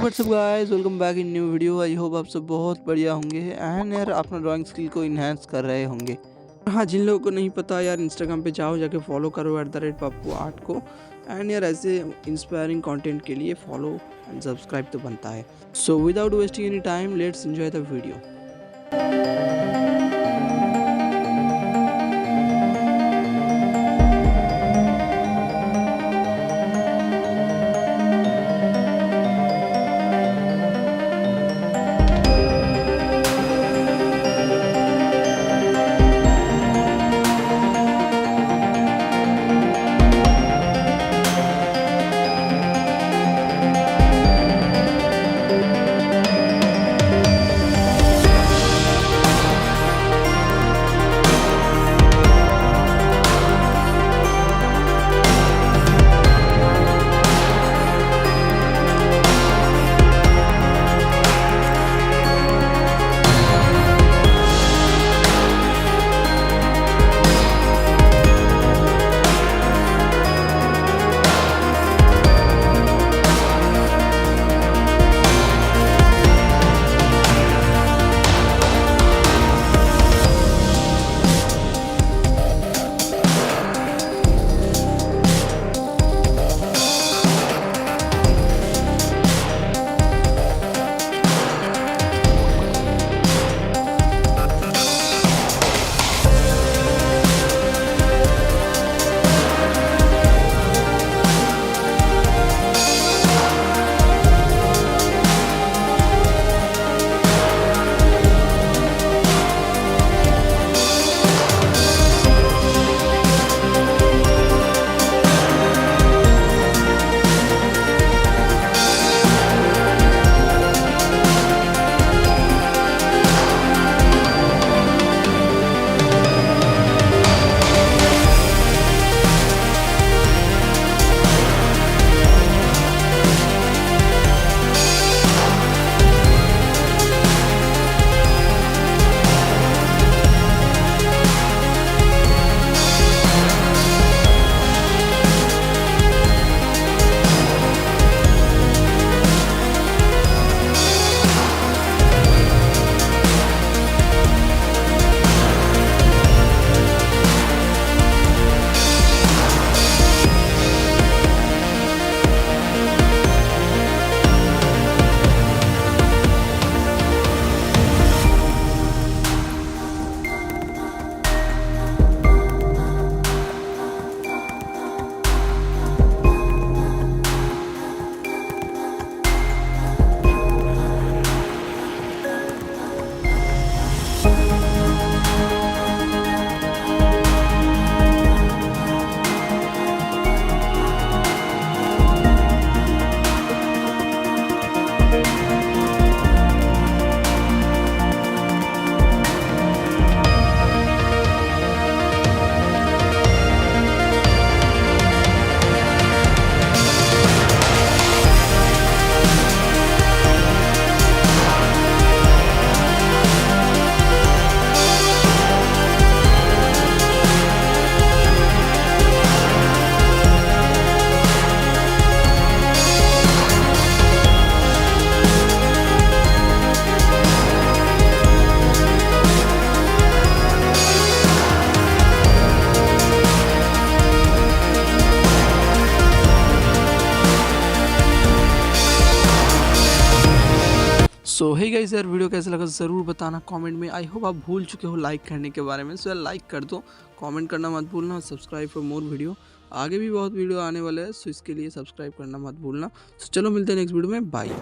WhatsApp guys, welcome back in new video. I hope आप सब बहुत बढ़िया होंगे एंड यार अपना ड्राइंग स्किल को इन्हेंस कर रहे होंगे। हाँ, जिन लोगों को नहीं पता यार, इंस्टाग्राम पे जाके फॉलो करो @पप्पू आर्ट को। एंड यार ऐसे इंस्पायरिंग कंटेंट के लिए फॉलो एंड सब्सक्राइब तो बनता है। So without wasting any time, let's enjoy the video. So hey guys, यार वीडियो कैसा लगा ज़रूर बताना कमेंट में। आई होप आप भूल चुके हो लाइक करने के बारे में। सो यार लाइक कर दो, कमेंट करना मत भूलना, सब्सक्राइब फॉर मोर वीडियो। आगे भी बहुत वीडियो आने वाले हैं, सो इसके लिए सब्सक्राइब करना मत भूलना। सो चलो मिलते हैं नेक्स्ट वीडियो में, बाय।